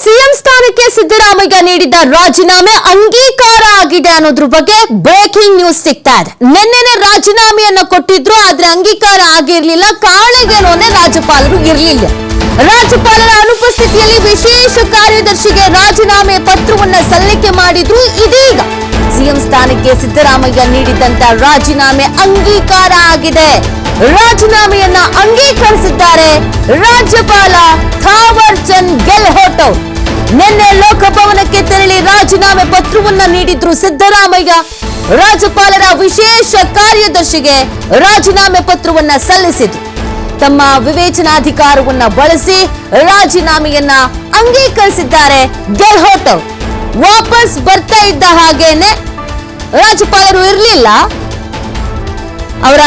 CM ಸ್ಥಾನಕ್ಕೆ ಸಿದ್ದರಾಮಯ್ಯ ನೀಡಿದ್ದ ರಾಜೀನಾಮೆ ಅಂಗೀಕಾರ ಆಗಿದೆ ಅನ್ನೋದ್ರ ಬಗ್ಗೆ ಬ್ರೇಕಿಂಗ್ ನ್ಯೂಸ್ ಸಿಗ್ತಾ ಇದೆ. ನಿನ್ನೆನೆ ರಾಜೀನಾಮೆಯನ್ನ ಕೊಟ್ಟಿದ್ರು, ಆದ್ರೆ ಅಂಗೀಕಾರ ಆಗಿರ್ಲಿಲ್ಲ. ಕಾರಣಗಳೇನೋನೆ ರಾಜ್ಯಪಾಲರು ಇರಲಿಲ್ಲ. ರಾಜ್ಯಪಾಲರ ಅನುಪಸ್ಥಿತಿಯಲ್ಲಿ ವಿಶೇಷ ಕಾರ್ಯದರ್ಶಿಗೆ ರಾಜೀನಾಮೆ ಪತ್ರವನ್ನ ಸಲ್ಲಿಕೆ ಮಾಡಿದ್ರು. ಇದೀಗ ಸಿಎಂ ಸ್ಥಾನಕ್ಕೆ ಸಿದ್ದರಾಮಯ್ಯ ನೀಡಿದಂತ ರಾಜೀನಾಮೆ ಅಂಗೀಕಾರ ಆಗಿದೆ. ರಾಜೀನಾಮೆಯನ್ನ ಅಂಗೀಕರಿಸಿದ್ದಾರೆ ರಾಜ್ಯಪಾಲ ಥಾವರ್ ಚಂದ್ ಗೆಹ್ಲೋಟ್ ಅವರು. ನಿನ್ನೆ ಲೋಕಭವನಕ್ಕೆ ತೆರಳಿ ರಾಜೀನಾಮೆ ಪತ್ರವನ್ನ ನೀಡಿದ್ರು ಸಿದ್ದರಾಮಯ್ಯ. ರಾಜ್ಯಪಾಲರ ವಿಶೇಷ ಕಾರ್ಯದರ್ಶಿಗೆ ರಾಜೀನಾಮೆ ಪತ್ರವನ್ನ ಸಲ್ಲಿಸಿದ್ರು. ತಮ್ಮ ವಿವೇಚನಾಧಿಕಾರವನ್ನ ಬಳಸಿ ರಾಜೀನಾಮೆಯನ್ನ ಅಂಗೀಕರಿಸಿದ್ದಾರೆ ಗೆಹ್ಲೋಟ್ ಅವರು. ವಾಪಸ್ ಬರ್ತಾ ಇದ್ದ ಹಾಗೇನೆ ರಾಜ್ಯಪಾಲರು ಇರಲಿಲ್ಲ. ಅವರ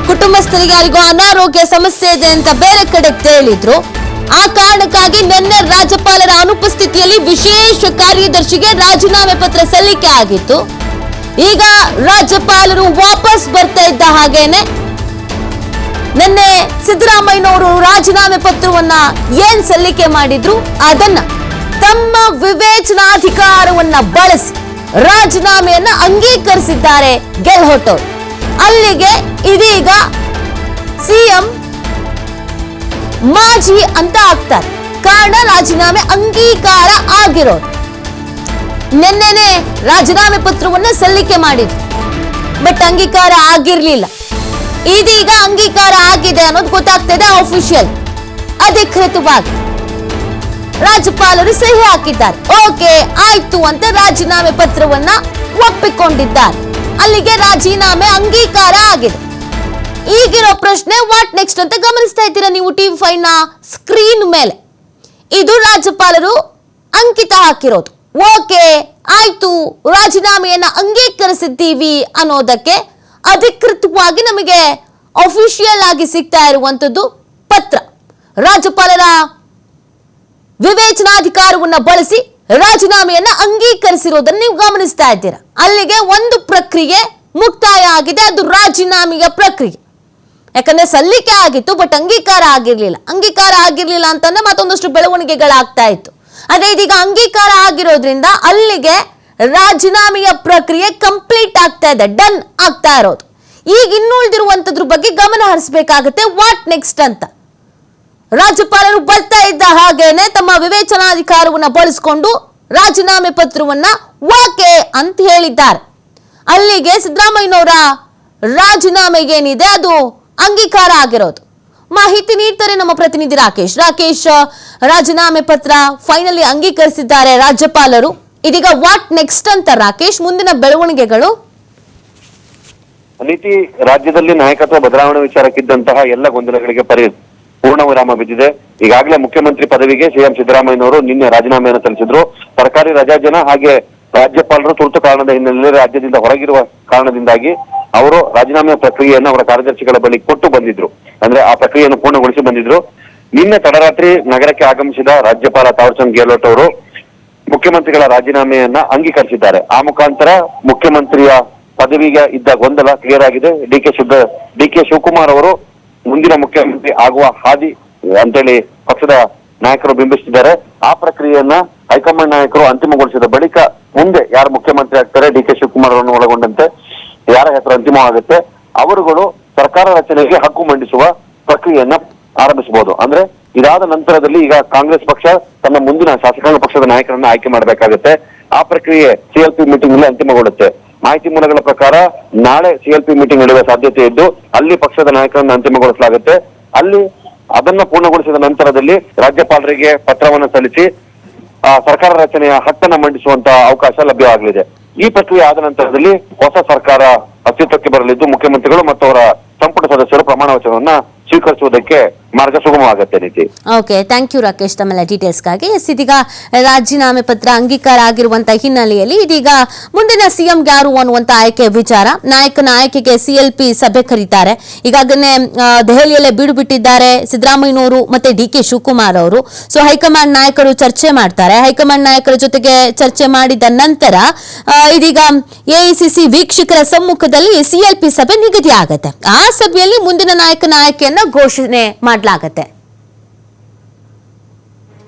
ಕುಟುಂಬಸ್ಥರಿಗೆ ಯಾರಿಗೂ ಅನಾರೋಗ್ಯ ಸಮಸ್ಯೆ ಇದೆ ಅಂತ ಬೇರೆ ಕಡೆ ಹೇಳಿದ್ರು. ಆ ಕಾರಣಕ್ಕಾಗಿ ನಿನ್ನೆ ರಾಜ್ಯಪಾಲರ ಅನುಪಸ್ಥಿತಿಯಲ್ಲಿ ವಿಶೇಷ ಕಾರ್ಯದರ್ಶಿಗೆ ರಾಜೀನಾಮೆ ಪತ್ರ ಸಲ್ಲಿಕೆ ಆಗಿತ್ತು. ಈಗ ರಾಜ್ಯಪಾಲರು ವಾಪಸ್ ಬರ್ತಾ ಇದ್ದ ಹಾಗೇನೆ ನಿನ್ನೆ ಸಿದ್ದರಾಮಯ್ಯನವರು ರಾಜೀನಾಮೆ ಪತ್ರವನ್ನ ಏನ್ ಸಲ್ಲಿಕೆ ಮಾಡಿದ್ರು ಅದನ್ನ ತಮ್ಮ ವಿವೇಚನಾಧಿಕಾರವನ್ನ ಬಳಸಿ ರಾಜೀನಾಮೆಯನ್ನ ಅಂಗೀಕರಿಸಿದ್ದಾರೆ ಗೆಹ್ಲೋಟ್ ಅವರು. ಅಲ್ಲಿಗೆ ಇದೀಗ ಸಿಎಂ ಮಾಜಿ ಅಂತ ಆಗ್ತಾರೆ. ಕಾರಣ ರಾಜೀನಾಮೆ ಅಂಗೀಕಾರ ಆಗಿರೋದು. ನಿನ್ನೆನೆ ರಾಜೀನಾಮೆ ಪತ್ರವನ್ನ ಸಲ್ಲಿಕೆ ಮಾಡಿದ್ರು, ಬಟ್ ಅಂಗೀಕಾರ ಆಗಿರ್ಲಿಲ್ಲ. ಇದೀಗ ಅಂಗೀಕಾರ ಆಗಿದೆ ಅನ್ನೋದು ಗೊತ್ತಾಗ್ತದೆ. ಅಫಿಷಿಯಲ್ ಅಧಿಕೃತವಾಗಿ ರಾಜ್ಯಪಾಲರು ಸಹಿ ಹಾಕಿದ್ದಾರೆ. ಓಕೆ ಆಯ್ತು ಅಂತ ರಾಜೀನಾಮೆ ಪತ್ರವನ್ನ ಒಪ್ಪಿಕೊಂಡಿದ್ದಾರೆ. ಅಲ್ಲಿಗೆ ರಾಜೀನಾಮೆ ಅಂಗೀಕಾರ ಆಗಿದೆ. ಈಗಿರೋ ಪ್ರಶ್ನೆ ವಾಟ್ ನೆಕ್ಸ್ಟ್ ಅಂತ ಗಮನಿಸ್ತಾ ಇದ್ದೀರಾ ನೀವು TV5 ನ ಸ್ಕ್ರೀನ್ ಮೇಲೆ. ಇದು ರಾಜ್ಯಪಾಲರು ಅಂಕಿತ ಹಾಕಿರೋದು. ಓಕೆ ಆಯ್ತು, ರಾಜೀನಾಮೆಯನ್ನ ಅಂಗೀಕರಿಸಿದ್ದೀವಿ ಅನ್ನೋದಕ್ಕೆ ಅಧಿಕೃತವಾಗಿ ನಮಗೆ ಅಫಿಷಿಯಲ್ ಆಗಿ ಸಿಗ್ತಾ ಇರುವಂತದ್ದು ಪತ್ರ. ರಾಜ್ಯಪಾಲರ ವಿವೇಚನಾಧಿಕಾರವನ್ನ ಬಳಸಿ ರಾಜೀನಾಮೆಯನ್ನ ಅಂಗೀಕರಿಸಿರೋದನ್ನ ನೀವು ಗಮನಿಸ್ತಾ ಇದ್ದೀರಾ. ಅಲ್ಲಿಗೆ ಒಂದು ಪ್ರಕ್ರಿಯೆ ಮುಕ್ತಾಯ ಆಗಿದೆ, ಅದು ರಾಜೀನಾಮೆಯ ಪ್ರಕ್ರಿಯೆ. ಯಾಕಂದ್ರೆ ಸಲ್ಲಿಕೆ ಆಗಿತ್ತು, ಬಟ್ ಅಂಗೀಕಾರ ಆಗಿರ್ಲಿಲ್ಲ. ಅಂಗೀಕಾರ ಆಗಿರ್ಲಿಲ್ಲ ಅಂತಂದ್ರೆ ಮತ್ತೊಂದಷ್ಟು ಬೆಳವಣಿಗೆಗಳಾಗ್ತಾ ಇತ್ತು. ಅದೇ ಇದೀಗ ಅಂಗೀಕಾರ ಆಗಿರೋದ್ರಿಂದ ಅಲ್ಲಿಗೆ ರಾಜೀನಾಮೆಯ ಪ್ರಕ್ರಿಯೆ ಕಂಪ್ಲೀಟ್ ಆಗ್ತಾ ಇದೆ, ಡನ್ ಆಗ್ತಾ ಇರೋದು. ಈಗ ಇನ್ನುಳಿದಿರುವಂತದ್ರ ಬಗ್ಗೆ ಗಮನ ಹರಿಸಬೇಕಾಗುತ್ತೆ. ವಾಟ್ ನೆಕ್ಸ್ಟ್ ಅಂತ ರಾಜ್ಯಪಾಲರು ಬರ್ತಾ ಇದ್ದ ಹಾಗೇನೆ ತಮ್ಮ ವಿವೇಚನಾಧಿಕಾರವನ್ನ ಬಳಸಿಕೊಂಡು ರಾಜೀನಾಮೆ ಪತ್ರವನ್ನ ಓಕೆ ಅಂತ ಹೇಳಿದ್ದಾರೆ. ಅಲ್ಲಿಗೆ ಸಿದ್ದರಾಮಯ್ಯನವರ ರಾಜೀನಾಮೆಗೆ ಏನಿದೆ ಅದು ಅಂಗೀಕಾರ ಆಗಿರೋದು. ಮಾಹಿತಿ ನೀಡ್ತಾರೆ ನಮ್ಮ ಪ್ರತಿನಿಧಿ ರಾಕೇಶ್. ರಾಜೀನಾಮೆ ಪತ್ರ ಫೈನಲಿ ಅಂಗೀಕರಿಸಿದ್ದಾರೆ ರಾಜ್ಯಪಾಲರು. ಇದೀಗ ವಾಟ್ ನೆಕ್ಸ್ಟ್ ಅಂತ ರಾಕೇಶ್, ಮುಂದಿನ ಬೆಳವಣಿಗೆಗಳು? ನೀತಿ ರಾಜ್ಯದಲ್ಲಿ ನಾಯಕತ್ವ ಬದಲಾವಣೆ ವಿಚಾರಕ್ಕಿದ್ದಂತಹ ಎಲ್ಲ ಗೊಂದಲಗಳಿಗೆ ಪೂರ್ಣ ವಿರಾಮ ಬಿದ್ದಿದೆ. ಈಗಾಗಲೇ ಮುಖ್ಯಮಂತ್ರಿ ಪದವಿಗೆ ಸಿಎಂ ಸಿದ್ದರಾಮಯ್ಯನವರು ನಿನ್ನೆ ರಾಜೀನಾಮೆಯನ್ನು ಸಲ್ಲಿಸಿದ್ರು. ಸರ್ಕಾರಿ ರಜಾದಿನ ಹಾಗೆ ರಾಜ್ಯಪಾಲರು ತುರ್ತು ಕಾರಣದ ಹಿನ್ನೆಲೆಯಲ್ಲಿ ರಾಜ್ಯದಿಂದ ಹೊರಗಿರುವ ಕಾರಣದಿಂದಾಗಿ ಅವರು ರಾಜೀನಾಮೆ ಪ್ರಕ್ರಿಯೆಯನ್ನು ಅವರ ಕಾರ್ಯದರ್ಶಿಗಳ ಬಳಿ ಕೊಟ್ಟು ಬಂದಿದ್ರು. ಅಂದ್ರೆ ಆ ಪ್ರಕ್ರಿಯೆಯನ್ನು ಪೂರ್ಣಗೊಳಿಸಿ ಬಂದಿದ್ರು. ನಿನ್ನೆ ತಡರಾತ್ರಿ ನಗರಕ್ಕೆ ಆಗಮಿಸಿದ ರಾಜ್ಯಪಾಲ ಥಾವರ್ ಚಂದ್ ಗೆಹ್ಲೋಟ್ ಅವರು ಮುಖ್ಯಮಂತ್ರಿಗಳ ರಾಜೀನಾಮೆಯನ್ನ ಅಂಗೀಕರಿಸಿದ್ದಾರೆ. ಆ ಮುಖಾಂತರ ಮುಖ್ಯಮಂತ್ರಿಯ ಪದವಿಗೆ ಇದ್ದ ಗೊಂದಲ ಕ್ಲಿಯರ್ ಆಗಿದೆ. ಡಿ ಕೆ ಶಿವಕುಮಾರ್ ಅವರು ಮುಂದಿನ ಮುಖ್ಯಮಂತ್ರಿ ಆಗುವ ಹಾದಿ ಅಂತೇಳಿ ಪಕ್ಷದ ನಾಯಕರು ಬಿಂಬಿಸುತ್ತಿದ್ದಾರೆ. ಆ ಪ್ರಕ್ರಿಯೆಯನ್ನ ಹೈಕಮಾಂಡ್ ನಾಯಕರು ಅಂತಿಮಗೊಳಿಸಿದ ಬಳಿಕ ಮುಂದೆ ಯಾರು ಮುಖ್ಯಮಂತ್ರಿ ಆಗ್ತಾರೆ, ಡಿ ಕೆ ಶಿವಕುಮಾರ್ ಅವರನ್ನು ಒಳಗೊಂಡಂತೆ ಯಾರ ಹೆಸರು ಅಂತಿಮವಾಗುತ್ತೆ, ಅವರುಗಳು ಸರ್ಕಾರ ರಚನೆಗೆ ಹಕ್ಕು ಮಂಡಿಸುವ ಪ್ರಕ್ರಿಯೆಯನ್ನ ಆರಂಭಿಸಬಹುದು. ಅಂದ್ರೆ ಇದಾದ ನಂತರದಲ್ಲಿ ಈಗ ಕಾಂಗ್ರೆಸ್ ಪಕ್ಷ ತನ್ನ ಮುಂದಿನ ಶಾಸಕಾಂಗ ಪಕ್ಷದ ನಾಯಕರನ್ನ ಆಯ್ಕೆ ಮಾಡಬೇಕಾಗುತ್ತೆ. ಆ ಪ್ರಕ್ರಿಯೆ CLP ಮೀಟಿಂಗ್ ನಲ್ಲಿ ಅಂತಿಮಗೊಳ್ಳುತ್ತೆ. ಮಾಹಿತಿ ಮೂಲಗಳ ಪ್ರಕಾರ ನಾಳೆ CLP ಮೀಟಿಂಗ್ ನಡೆಯುವ ಸಾಧ್ಯತೆ ಇದ್ದು ಅಲ್ಲಿ ಪಕ್ಷದ ನಾಯಕರನ್ನ ಅಂತಿಮಗೊಳಿಸಲಾಗುತ್ತೆ. ಅಲ್ಲಿ ಅದನ್ನ ಪೂರ್ಣಗೊಳಿಸಿದ ನಂತರದಲ್ಲಿ ರಾಜ್ಯಪಾಲರಿಗೆ ಪತ್ರವನ್ನು ಸಲ್ಲಿಸಿ ಸರ್ಕಾರ ರಚನೆಯ ಹಕ್ಕನ್ನ ಮಂಡಿಸುವಂತ ಅವಕಾಶ ಲಭ್ಯವಾಗಲಿದೆ. ಈ ಪ್ರಕ್ರಿಯೆ ಆದ ನಂತರದಲ್ಲಿ ಹೊಸ ಸರ್ಕಾರ ಅಸ್ತಿತ್ವಕ್ಕೆ ಬರಲಿದ್ದು ಮುಖ್ಯಮಂತ್ರಿಗಳು ಮತ್ತು ಅವರ ಸಂಪುಟ ಸದಸ್ಯರು ಪ್ರಮಾಣ ವಚನವನ್ನ ಸ್ವೀಕರಿಸುವುದಕ್ಕೆ ಮಾರ್ಗ ಸುಗಮವಾಗುತ್ತೆ. ನೀತಿ, ಓಕೆ, ಥ್ಯಾಂಕ್ ಯು ರಾಕೇಶ್ ತಮ್ಮೆಲ್ಲ ಡೀಟೇಲ್ಸ್ಗಾಗಿ. ಇದೀಗ ರಾಜೀನಾಮೆ ಪತ್ರ ಅಂಗೀಕಾರ ಆಗಿರುವಂತಹ ಹಿನ್ನೆಲೆಯಲ್ಲಿ ಇದೀಗ ಮುಂದಿನ ಸಿಎಂ ಯಾರು ಅನ್ನುವಂತ ಆಯ್ಕೆ ವಿಚಾರ, ನಾಯಕನ ಆಯ್ಕೆಗೆ CLP ಸಭೆ ಕರೀತಾರೆ. ಈಗಾಗಲೇ ದೆಹಲಿಯಲ್ಲೇ ಬೀಡು ಬಿಟ್ಟಿದ್ದಾರೆ ಸಿದ್ದರಾಮಯ್ಯನವರು ಮತ್ತೆ DK ಶಿವಕುಮಾರ್ ಅವರು. ಸೊ ಹೈಕಮಾಂಡ್ ನಾಯಕರು ಚರ್ಚೆ ಮಾಡ್ತಾರೆ. ಹೈಕಮಾಂಡ್ ನಾಯಕರ ಜೊತೆಗೆ ಚರ್ಚೆ ಮಾಡಿದ ನಂತರ ಇದೀಗ AICC ವೀಕ್ಷಕರ ಸಮ್ಮುಖದಲ್ಲಿ CLP ಸಭೆ ನಿಗದಿ ಆಗುತ್ತೆ. ಆ ಸಭೆಯಲ್ಲಿ ಮುಂದಿನ ನಾಯಕನ ಆಯ್ಕೆಯನ್ನ ಘೋಷಣೆ ಮಾಡಲಾಗುತ್ತೆ.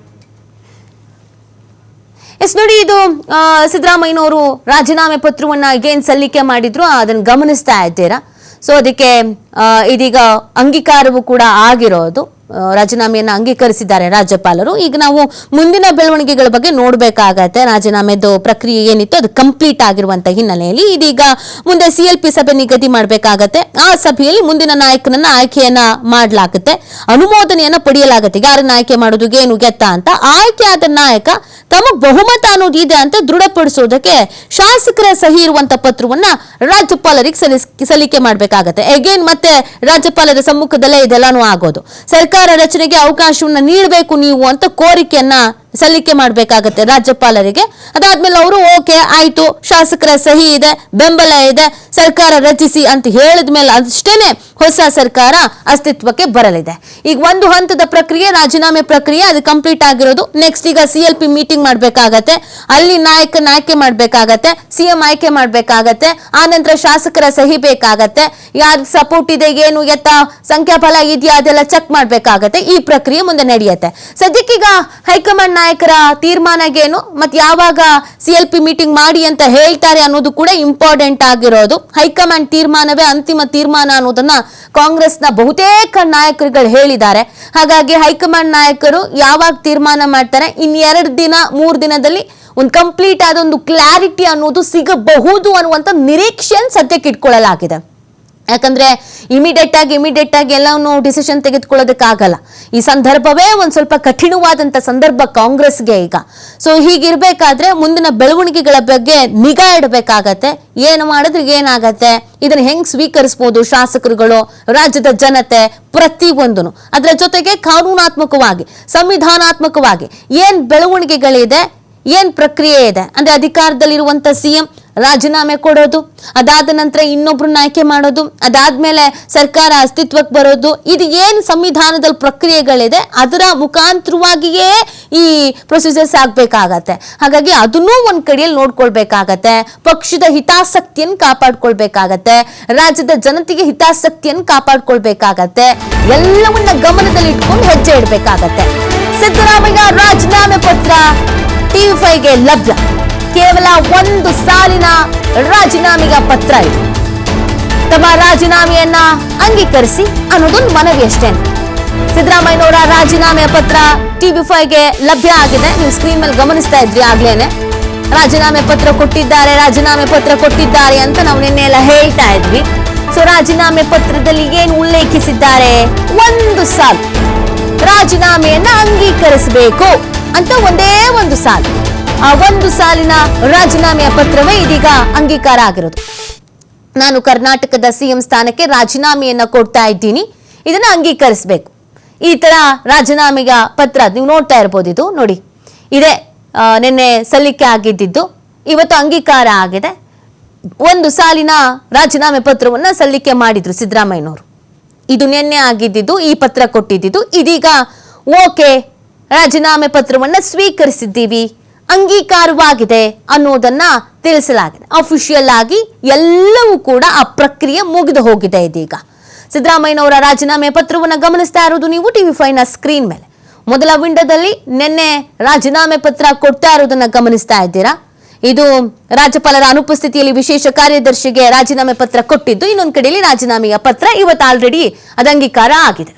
ಎಸ್ ನೋಡಿ, ಇದು ಸಿದ್ದರಾಮಯ್ಯನವರು ರಾಜೀನಾಮೆ ಪತ್ರವನ್ನ ಅಗೇನ್ ಸಲ್ಲಿಕೆ ಮಾಡಿದ್ರು, ಅದನ್ನ ಗಮನಿಸ್ತಾ ಇದ್ದೀರಾ. ಸೊ ಅದಕ್ಕೆ ಇದೀಗ ಅಂಗೀಕಾರವೂ ಕೂಡ ಆಗಿರೋದು. ರಾಜೀನಾಮೆಯನ್ನ ಅಂಗೀಕರಿಸಿದ್ದಾರೆ ರಾಜ್ಯಪಾಲರು. ಈಗ ನಾವು ಮುಂದಿನ ಬೆಳವಣಿಗೆಗಳ ಬಗ್ಗೆ ನೋಡ್ಬೇಕಾಗತ್ತೆ. ರಾಜೀನಾಮೆದು ಪ್ರಕ್ರಿಯೆ ಏನಿತ್ತು ಅದು ಕಂಪ್ಲೀಟ್ ಆಗಿರುವಂತ ಹಿನ್ನೆಲೆಯಲ್ಲಿ ಇದೀಗ ಮುಂದೆ CLP ಸಭೆ ನಿಗದಿ ಮಾಡಬೇಕಾಗತ್ತೆ. ಆ ಸಭೆಯಲ್ಲಿ ಮುಂದಿನ ನಾಯಕನನ್ನ ಆಯ್ಕೆಯನ್ನ ಮಾಡಲಾಗುತ್ತೆ, ಅನುಮೋದನೆಯನ್ನ ಪಡೆಯಲಾಗುತ್ತೆ. ಯಾರನ್ನ ಆಯ್ಕೆ ಮಾಡೋದು ಏನು ಗೆತ್ತ ಅಂತ. ಆಯ್ಕೆ ಆದ ನಾಯಕ ತಮ್ಮ ಬಹುಮತ ಅನ್ನೋದು ಇದೆ ಅಂತ ದೃಢಪಡಿಸೋದಕ್ಕೆ ಶಾಸಕರ ಸಹಿ ಇರುವಂತ ಪತ್ರವನ್ನ ರಾಜ್ಯಪಾಲರಿಗೆ ಸಲ್ಲಿಕೆ ಮಾಡಬೇಕಾಗತ್ತೆ. ಅಗೇನ್ ಮತ್ತೆ ರಾಜ್ಯಪಾಲರ ಸಮ್ಮುಖದಲ್ಲೇ ಇದೆಲ್ಲಾನು ಆಗೋದು. ಸರ್ಕಾರ ರಚನೆಗೆ ಅವಕಾಶವನ್ನ ನೀಡಬೇಕು ನೀವು ಅಂತ ಕೋರಿಕೆಯನ್ನ ಸಲ್ಲಿಕೆ ಮಾಡಬೇಕಾಗತ್ತೆ ರಾಜ್ಯಪಾಲರಿಗೆ. ಅದಾದ್ಮೇಲೆ ಅವರು ಓಕೆ ಆಯ್ತು, ಶಾಸಕರ ಸಹಿ ಇದೆ, ಬೆಂಬಲ ಇದೆ, ಸರ್ಕಾರ ರಚಿಸಿ ಅಂತ ಹೇಳಿದ್ಮೇಲೆ ಅಷ್ಟೇನೆ ಹೊಸ ಸರ್ಕಾರ ಅಸ್ತಿತ್ವಕ್ಕೆ ಬರಲಿದೆ. ಈಗ ಒಂದು ಹಂತದ ಪ್ರಕ್ರಿಯೆ, ರಾಜೀನಾಮೆ ಪ್ರಕ್ರಿಯೆ ಅದು ಕಂಪ್ಲೀಟ್ ಆಗಿರೋದು. ನೆಕ್ಸ್ಟ್ ಈಗ CLP ಮೀಟಿಂಗ್ ಮಾಡ್ಬೇಕಾಗತ್ತೆ, ಅಲ್ಲಿ ನಾಯಕನ ಆಯ್ಕೆ ಮಾಡ್ಬೇಕಾಗತ್ತೆ, CM ಆಯ್ಕೆ ಮಾಡ್ಬೇಕಾಗತ್ತೆ, ಆ ನಂತರ ಶಾಸಕರ ಸಹಿ ಬೇಕಾಗತ್ತೆ, ಯಾರ ಸಪೋರ್ಟ್ ಇದೆ ಏನು ಎತ್ತ ಸಂಖ್ಯಾಬಲ ಇದೆಯಾ ಅದೆಲ್ಲ ಚೆಕ್ ಮಾಡ್ಬೇಕಾಗತ್ತೆ. ಈ ಪ್ರಕ್ರಿಯೆ ಮುಂದೆ ನಡೆಯುತ್ತೆ. ಸದ್ಯಕ್ಕೀಗ ಹೈಕಮಾಂಡ್ ನಾಯಕರ ತೀರ್ಮಾನಗೇನು ಮತ್ತೆ ಯಾವಾಗ CLP ಮೀಟಿಂಗ್ ಮಾಡಿ ಅಂತ ಹೇಳ್ತಾರೆ ಅನ್ನೋದು ಕೂಡ ಇಂಪಾರ್ಟೆಂಟ್ ಆಗಿರೋದು. ಹೈಕಮಾಂಡ್ ತೀರ್ಮಾನವೇ ಅಂತಿಮ ತೀರ್ಮಾನ ಅನ್ನೋದನ್ನ ಕಾಂಗ್ರೆಸ್ನ ಬಹುತೇಕ ನಾಯಕರುಗಳು ಹೇಳಿದ್ದಾರೆ. ಹಾಗಾಗಿ ಹೈಕಮಾಂಡ್ ನಾಯಕರು ಯಾವಾಗ ತೀರ್ಮಾನ ಮಾಡ್ತಾರೆ, ಇನ್ 2 ದಿನ 3 ದಿನದಲ್ಲಿ ಒಂದು ಕಂಪ್ಲೀಟ್ ಆದ ಒಂದು ಕ್ಲಾರಿಟಿ ಅನ್ನೋದು ಸಿಗಬಹುದು ಅನ್ನುವಂಥ ನಿರೀಕ್ಷೆಯನ್ನು ಸದ್ಯಕ್ಕೆ ಇಟ್ಕೊಳ್ಳಲಾಗಿದೆ. ಯಾಕಂದ್ರೆ ಇಮಿಡಿಯೇಟ್ ಆಗಿ ಎಲ್ಲವನ್ನೂ ಡಿಸಿಷನ್ ತೆಗೆದುಕೊಳ್ಳೋದಕ್ಕಾಗಲ್ಲ. ಈ ಸಂದರ್ಭವೇ ಒಂದ್ ಸ್ವಲ್ಪ ಕಠಿಣವಾದಂತ ಸಂದರ್ಭ ಕಾಂಗ್ರೆಸ್ಗೆ ಈಗ. ಸೊ ಹೀಗಿರ್ಬೇಕಾದ್ರೆ ಮುಂದಿನ ಬೆಳವಣಿಗೆಗಳ ಬಗ್ಗೆ ನಿಗಾ ಇಡಬೇಕಾಗತ್ತೆ. ಏನು ಮಾಡಿದ್ರೆ ಏನಾಗತ್ತೆ, ಇದನ್ನ ಹೆಂಗ್ ಸ್ವೀಕರಿಸಬಹುದು ಶಾಸಕರುಗಳು, ರಾಜ್ಯದ ಜನತೆ, ಪ್ರತಿಯೊಂದನು. ಅದರ ಜೊತೆಗೆ ಕಾನೂನಾತ್ಮಕವಾಗಿ ಸಂವಿಧಾನಾತ್ಮಕವಾಗಿ ಏನ್ ಬೆಳವಣಿಗೆಗಳಿದೆ, ಏನ್ ಪ್ರಕ್ರಿಯೆ ಇದೆ ಅಂದ್ರೆ ಅಧಿಕಾರದಲ್ಲಿರುವಂತ CM ರಾಜೀನಾಮೆ ಕೊಡೋದು, ಅದಾದ ನಂತರ ಇನ್ನೊಬ್ರನ್ನ ಆಯ್ಕೆ ಮಾಡೋದು, ಅದಾದ್ಮೇಲೆ ಸರ್ಕಾರ ಅಸ್ತಿತ್ವಕ್ಕೆ ಬರೋದು, ಇದು ಏನು ಸಂವಿಧಾನದಲ್ಲಿ ಪ್ರಕ್ರಿಯೆಗಳಿದೆ ಅದರ ಮುಖಾಂತರವಾಗಿಯೇ ಈ ಪ್ರೊಸೀಜರ್ಸ್ ಆಗ್ಬೇಕಾಗತ್ತೆ. ಹಾಗಾಗಿ ಅದನ್ನೂ ಒಂದ್ ಕಡೆಯಲ್ಲಿ ನೋಡ್ಕೊಳ್ಬೇಕಾಗತ್ತೆ. ಪಕ್ಷದ ಹಿತಾಸಕ್ತಿಯನ್ನು ಕಾಪಾಡ್ಕೊಳ್ಬೇಕಾಗತ್ತೆ, ರಾಜ್ಯದ ಜನತೆಗೆ ಹಿತಾಸಕ್ತಿಯನ್ನು ಕಾಪಾಡ್ಕೊಳ್ಬೇಕಾಗತ್ತೆ. ಎಲ್ಲವನ್ನ ಗಮನದಲ್ಲಿ ಇಟ್ಕೊಂಡು ಹೆಜ್ಜೆ ಇಡಬೇಕಾಗತ್ತೆ. ಸಿದ್ದರಾಮಯ್ಯ ರಾಜೀನಾಮೆ ಪತ್ರ TV5ಗೆ ಲಭ್ಯ. ಕೇವಲ 1 ಸಾಲಿನ ರಾಜೀನಾಮೆಯ ಪತ್ರ ಇದೆ. ತಮ್ಮ ರಾಜೀನಾಮೆಯನ್ನ ಅಂಗೀಕರಿಸಿ ಅನ್ನೋದೊಂದು ಮನವಿ ಅಷ್ಟೇ. ಸಿದ್ದರಾಮಯ್ಯನವರ ರಾಜೀನಾಮೆಯ ಪತ್ರ TV5ಗೆ ಲಭ್ಯ ಆಗಿದೆ. ನೀವು ಸ್ಕ್ರೀನ್ ಮೇಲೆ ಗಮನಿಸ್ತಾ ಇದ್ರಿ ಆಗ್ಲೇನೆ. ರಾಜೀನಾಮೆ ಪತ್ರ ಕೊಟ್ಟಿದ್ದಾರೆ ಅಂತ ನಾವು ನಿನ್ನೆ ಎಲ್ಲ ಹೇಳ್ತಾ ಇದ್ವಿ. ಸೊ ರಾಜೀನಾಮೆ ಪತ್ರದಲ್ಲಿ ಏನು ಉಲ್ಲೇಖಿಸಿದ್ದಾರೆ, 1 ಸಾಲು ರಾಜೀನಾಮೆಯನ್ನ ಅಂಗೀಕರಿಸಬೇಕು ಅಂತ ಒಂದೇ 1 ಸಾಲು. ಆ 1 ಸಾಲಿನ ರಾಜೀನಾಮೆಯ ಪತ್ರವೇ ಇದೀಗ ಅಂಗೀಕಾರ ಆಗಿರೋದು. ನಾನು ಕರ್ನಾಟಕದ CM ಸ್ಥಾನಕ್ಕೆ ರಾಜೀನಾಮೆಯನ್ನ ಕೊಡ್ತಾ ಇದ್ದೀನಿ, ಇದನ್ನ ಅಂಗೀಕರಿಸಬೇಕು. ಈ ತರ ರಾಜೀನಾಮೆಯ ಪತ್ರ ನೀವು ನೋಡ್ತಾ ಇರ್ಬೋದು. ಇದು ನೋಡಿ, ಇದೇ ನಿನ್ನೆ ಸಲ್ಲಿಕೆ ಆಗಿದ್ದು, ಇವತ್ತು ಅಂಗೀಕಾರ ಆಗಿದೆ. 1 ಸಾಲಿನ ರಾಜೀನಾಮೆ ಪತ್ರವನ್ನ ಸಲ್ಲಿಕೆ ಮಾಡಿದ್ರು ಸಿದ್ದರಾಮಯ್ಯನವರು. ಇದು ನಿನ್ನೆ ಆಗಿದ್ದು, ಈ ಪತ್ರ ಕೊಟ್ಟಿದ್ದು. ಇದೀಗ ಓಕೆ, ರಾಜೀನಾಮೆ ಪತ್ರವನ್ನ ಸ್ವೀಕರಿಸಿದ್ದೀವಿ, ಅಂಗೀಕಾರವಾಗಿದೆ ಅನ್ನೋದನ್ನ ತಿಳಿಸಲಾಗಿದೆ. ಅಫಿಷಿಯಲ್ ಆಗಿ ಎಲ್ಲವೂ ಕೂಡ ಆ ಪ್ರಕ್ರಿಯೆ ಮುಗಿದು ಹೋಗಿದೆ. ಇದೀಗ ಸಿದ್ದರಾಮಯ್ಯನವರ ರಾಜೀನಾಮೆ ಪತ್ರವನ್ನ ಗಮನಿಸ್ತಾ ಇರೋದು ನೀವು TV5ನ ಸ್ಕ್ರೀನ್ ಮೇಲೆ. ಮೊದಲ ವಿಂಡೋದಲ್ಲಿ ನಿನ್ನೆ ರಾಜೀನಾಮೆ ಪತ್ರ ಕೊಡ್ತಾ ಇರೋದನ್ನ ಗಮನಿಸ್ತಾ ಇದ್ದೀರಾ. ಇದು ರಾಜ್ಯಪಾಲರ ಅನುಪಸ್ಥಿತಿಯಲ್ಲಿ ವಿಶೇಷ ಕಾರ್ಯದರ್ಶಿಗೆ ರಾಜೀನಾಮೆ ಪತ್ರ ಕೊಟ್ಟಿದ್ದು. ಇನ್ನೊಂದು ಕಡೆಯಲ್ಲಿ ರಾಜೀನಾಮೆಯ ಪತ್ರ ಇವತ್ತು ಆಲ್ರೆಡಿ ಅದು ಅಂಗೀಕಾರ ಆಗಿದೆ.